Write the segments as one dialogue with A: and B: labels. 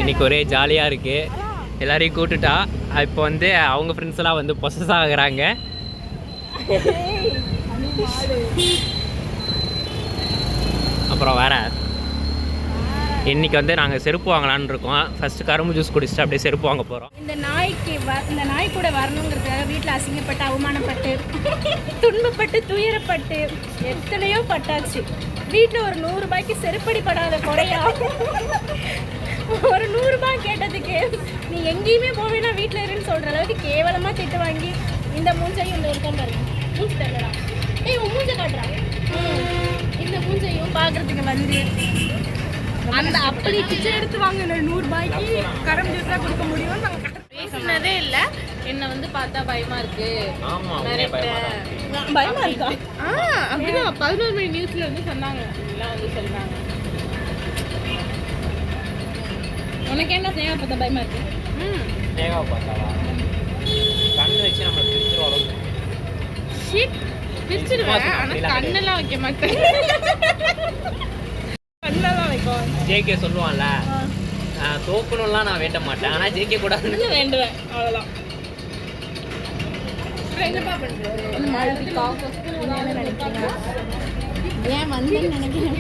A: இன்னைக்கு ஒரே ஜாலியாக இருக்குது. எல்லாரையும் கூட்டுட்டா இப்போ வந்து அவங்க ஃப்ரெண்ட்ஸ் எல்லாம் வந்து பொசஸ் ஆகுறாங்க. அப்புறம் வேற இன்னைக்கு வந்து நாங்கள் செருப்பு வாங்கலான்னு இருக்கோம். ஃபர்ஸ்ட் கரும்பு ஜூஸ் குடிச்சிட்டு அப்படியே செருப்பு வாங்க போகிறோம்.
B: இந்த நாய் கூட வரணுங்கிறதுக்காக வீட்டில் அசிங்கப்பட்டு அவமானப்பட்டு துன்பப்பட்டு துயரப்பட்டு எத்தனையோ பட்டாச்சு. வீட்டில் ஒரு 100 ரூபாய்க்கு செருப்படி படாத குறையா ஒரு 100 ரூபாய் கேட்டதுக்கு நீ எங்கேயுமே போவேனா வீட்டில் இருன்னு சொல்கிற அளவுக்கு கேவலமாக திட்டு வாங்கி இந்த மூஞ்சையும் இந்த இருக்கான் பாருங்க. மூஞ்சி தரலடா. உன் மூஞ்சை காட்டுறான். இந்த மூஞ்சையும் பார்க்குறதுக்கு வந்து அந்த அப்படி பிச்சை எடுத்து வாங்க 100 ரூபாய்க்கு கரம் ஜூஸ் தான் கொடுக்க முடியும். நாங்கள் பேசினதே இல்லை. என்னை வந்து பார்த்தா பயமா இருக்கு. பயமா இருக்கா? அப்படிதான் 11 மணி நியூஸ்ல வந்து சொன்னாங்க. எல்லாம் வந்து சொல்றாங்க. உனக்கு என்ன ஸ்னேகா பார்த்தா பயமா இருக்கு?
A: ஸ்னேகா பார்த்தாவா? கண்ணு வச்சு நம்ம பிரிச்சுருவோம்.
B: ஷிட் பிரிச்சுடுவேன். ஆனால் கண்ணெல்லாம் வைக்க மாட்டேன். கண்ணெல்லாம் வைக்கும்.
A: ஜேகே சொல்லுவான்ல, தோக்கணும்லாம் நான் வேண்ட மாட்டேன், ஆனால் ஜெயிக்க கூடாதுன்னு வேண்டுவேன். அவ்வளோதான்.
B: ஏன் வந்து நினைக்கிறேன்.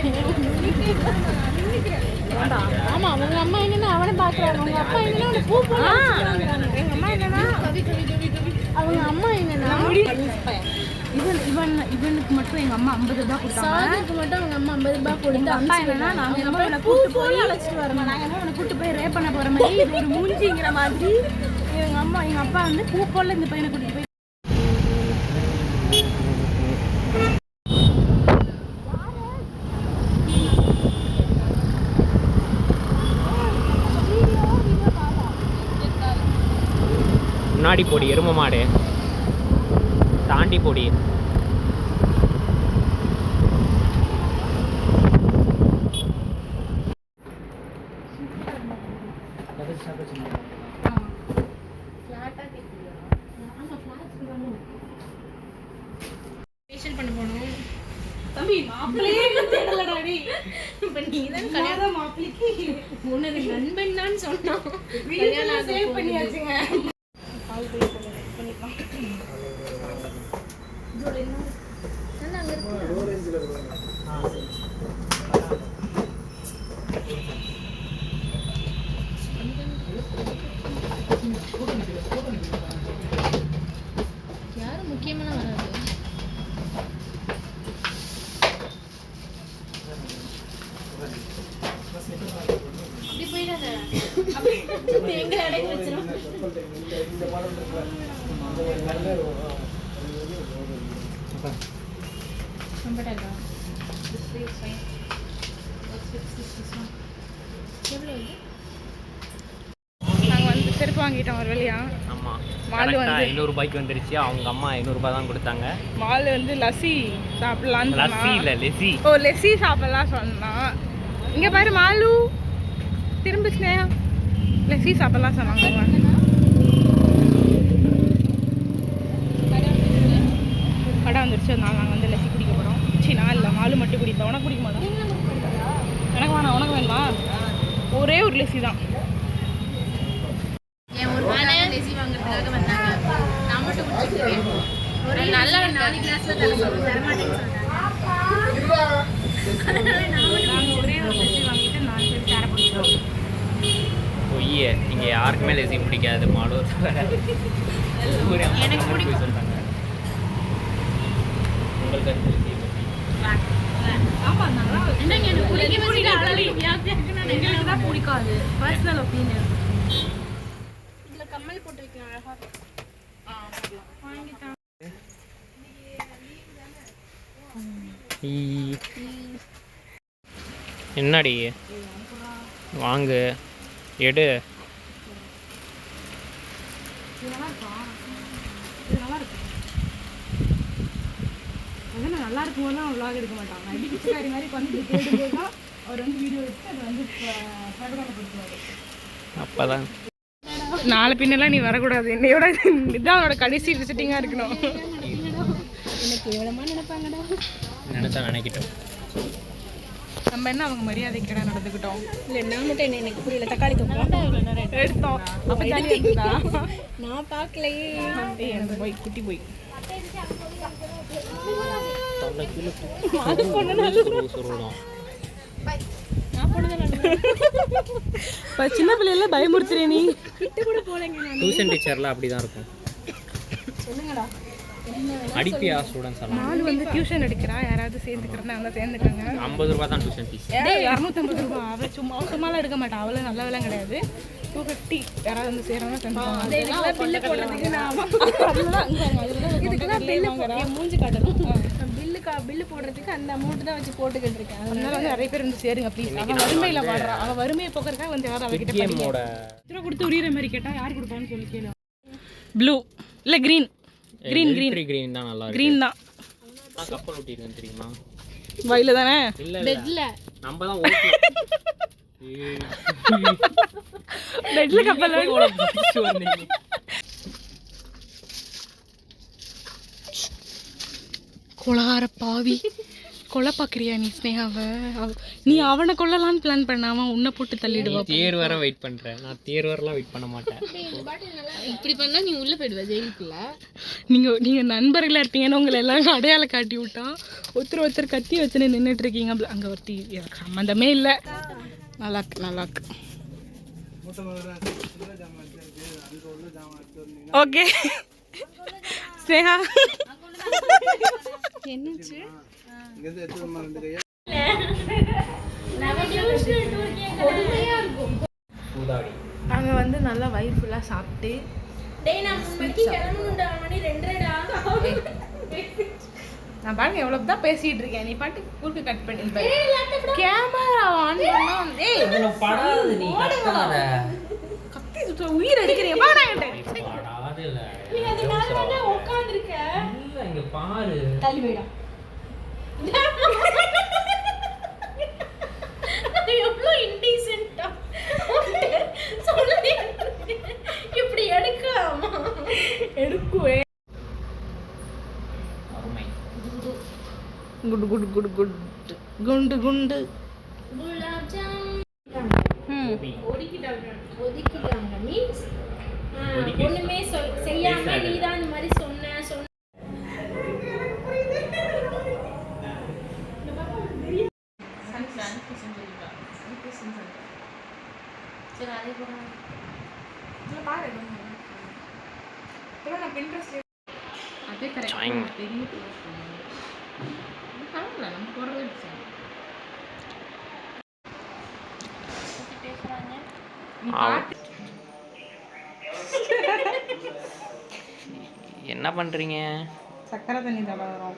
B: ஆமா அவங்க அம்மா என்னன்னா அவனை பாக்குறாங்க. அவங்க அப்பா என்னன்னா அவனை பூ போடுறாங்க. எங்க அம்மா என்னன்னா அவங்க அம்மா என்னன்னா இவனுக்கு மட்டும் எங்க அம்மா 50 ரூபாய் கொடுத்தாங்க. சாதுக்கு மட்டும் அவங்க அம்மா 50 ரூபாய் கொடுத்து அப்பா என்னன்னா நாங்க என்ன கூட்டு போய் அழைச்சிட்டு வரணும். நாங்க என்ன கூட்டு போய் ரேப் பண்ண போற மாதிரி இது ஒரு மூஞ்சிங்கிற மாதிரி எங்க அப்பா வந்து பூ போல இந்த பையனை கூட்டிட்டு போய்
A: முன்னாடி போடி எரும மாடு தாண்டி போடி.
B: பண்ண போனோம் தம்பி. மாப்பிள்ளையே தேடலடாடி. இப்ப நீதான் கல்யாண மாப்பிள்ளைக்கு உனது நண்பன் தான் சொன்னான். கல்யாணம் சேவ் பண்ணியாச்சுங்க. பால் போய் பண்ணிக்கலாம். ஜோடி என்ன நல்லா அங்க இருக்கு. ஓரேஞ்சில இருக்கு. யாரும் முக்கியமான வராது. அப்படி போயிடாத. எங்க அடங்கி வச்சிரும். நாங்கள் வந்து செருப்பு வாங்கிட்டோம் ஒரு வழியா.
A: ஆமாம், மால் வந்து 500 ரூபாய்க்கு வந்துருச்சு. அவங்க அம்மா 500 ரூபாய் தான் கொடுத்தாங்க.
B: மால் வந்து லஸ்ஸி சாப்பிடலான்னு.
A: லஸ்ஸி இல்லை லெசி.
B: ஓ லெஸ்ஸி சாப்பிடலாம் சொன்னான். இங்கே பாரு மாலு திரும்ப ஸ்னேகா லெஸ்ஸி சாப்பிடலாம் சொன்னாங்க. கடை வந்துருச்சு. அதனால நாங்கள் வந்து லெஸ்ஸி குடிக்க போகிறோம். நான் இல்லை மாலு மட்டும் குடிப்பேன். உனக்கு குடிக்க மாட்டோம். எனக்கு வேணாம். உனக்கு வேணுமா? ஒரே ஒரு லெஸ்ஸி தான். லெஸ்ஸி வாங்குறதுக்காக வந்தாங்க. நான் மட்டும் குடிச்சிருக்கேன். ஒரு நல்ல 4 கிளாஸ்ல தரமாட்டேன்னு நாங்கள் ஒரே ஒரு லெஸ்ஸி வாங்கிட்டு 4 பேர் சேர பிடிச்சோம்.
A: பொய்யே, இங்கே யாருக்குமே லெஸ்ஸி பிடிக்காது. மாடு எனக்கு பிடிக்கும் சொல்கிறாங்க. உங்களுக்கு
B: பிடிக்காது. Personal opinion. இதுல கம்மல் போட்டிருக்கேன் அழகா.
A: என்னடி வாங்கு எடு.
B: நல்லா இருக்கும்போது அவன் விளாக் எடுக்க மாட்டாங்க. அடி பிச்சைக்காரி மாதிரி வந்து அவர் வந்து வீடியோ எடுத்து அதை வந்து பிரகடனப்படுத்துவார்.
A: அப்போதான்
B: நாளை பின்னெல்லாம் நீ வரக்கூடாது. என்னையோட இதுதான் அவனோட கடைசி விசிட்டிங்காக இருக்கணும். எனக்கு எவ்வளோமா நினைப்பாங்கடா.
A: நினச்சா நினைக்கிட்டோம்.
C: நம்ம என்ன அவங்க மரியாதை கிட்ட நடந்துக்கிட்டோம்.
B: இல்லை நான் மட்டும் என்ன எனக்கு புரியல. தக்காளி தொங்கலாம்
C: எடுத்தோம். அப்போ ஜாலியாக இருக்குதா?
B: நான் பார்க்கலையே.
C: எனக்கு போய் குட்டி போய் சின்ன பிள்ளைல பயமுறுத்துறே நீ.
B: கிட்ட கூட போலங்க.
A: டியூஷன் டீச்சர்லாம் அப்படி தான் இருக்கும்.
B: சொல்லுங்கடா.
A: அடிப்பியா ஸ்டூடெண்ட்ஸ் எல்லாம்?
C: நாலு வந்து டியூஷன் எடுக்கிறா, யாராவது சேர்ந்துக்கிறேன்னா அவங்க சேர்ந்துக்காங்க.
A: 50 ரூபா தான் டியூஷன் ஃபீஸ்.
C: 250 ரூபா. அவள் சும்மாலாம் எடுக்க மாட்டான், அவ்வளோ நல்லவெல்லாம் கிடையாது. 250 யாராவது வந்து சேரணும் தந்துருவாங்க.
B: பில்லு போடுறதுக்கு இதுக்கெல்லாம் பில்லு மூஞ்சி காட்டணும். பில்லு போடுறதுக்கு அந்த அமௌண்ட் தான் வச்சு போட்டுக்கிட்டு இருக்கேன்.
C: அதனால வந்து நிறைய பேர் வந்து சேருங்க ப்ளீஸ். அவன் வறுமையில வாடுறா, அவன் வறுமையை போக்குறதுக்காக வந்து யாராவது அவகிட்ட படிக்க கொடுத்து உரியிற மாதிரி கேட்டா யார் கொடுப்பான்னு சொல்லி கேளு. ப்ளூ இல்லை க்ரீன்.
A: கிரீன் தான் நல்லா இருக்கு.
C: க்ரீன் தான்.
A: நான் கப்பல் ஓட்டிருக்கேன் தெரியுமா?
C: வயல தானே?
A: இல்ல
B: பெட்ல
A: நம்ம தான் ஓட்டணும்.
C: பெட்ல கப்பல்
A: வந்தீங்க.
C: கொலகார பாவி. கொலை பார்க்குறியா நீ ஸ்னேகாவை? நீ அவனை கொல்லலான்னு பிளான் பண்ணாம உன்னை போட்டு தள்ளிடுவா.
A: தேர் வர வெயிட் பண்றேன். நான் தேர் வரலாம் வெயிட் பண்ண மாட்டேன்.
B: இப்படி பண்ணா நீ உள்ள போயிடுவ ஜெயிலுக்குள்ள.
C: நீங்க நண்பர்களா இருப்பீங்கன்னு உங்களை எல்லாம் அடையாளம் காட்டி விட்டான். ஒருத்தர் கத்தி வச்சுன்னு நின்றுட்டு இருக்கீங்க. அங்க ஒருத்தி எனக்கு சம்மந்தமே இல்லை. நல்லாக்கு ஓகே. ஸ்னேகா
B: என்னச்சு?
C: அங்கே வந்து நல்லா வயிறு ஃபுல்லாக சாப்பிட்டு நான் பாருங்க எவ்வளோ தான் பேசிட்டு இருக்கேன். நீ பாட்டு குறுக்கு கட் பண்ணி கேமரா ஆன் பண்ணா கத்தி சுத்த உயிர் அடிக்கிறேன்.
A: பாரு
B: தள்ளி போயிடா. எவ்வளோ இன்டீசென்ட்டா சொல்லி இப்படி எடுக்கலாமா?
C: எடுக்குவே. குண்டு குண்டு குண்டு குண்டு குண்டு குண்டு
B: குலாப் ஜாம் ஒதுக்கிட்டாங்க. மீன்ஸ் ஒண்ணுமே செய்யாம நீதான் இந்த மாதிரி சொன்ன.
A: என்ன பண்றீங்க?
C: சக்கரை தண்ணி தடவுறோம்.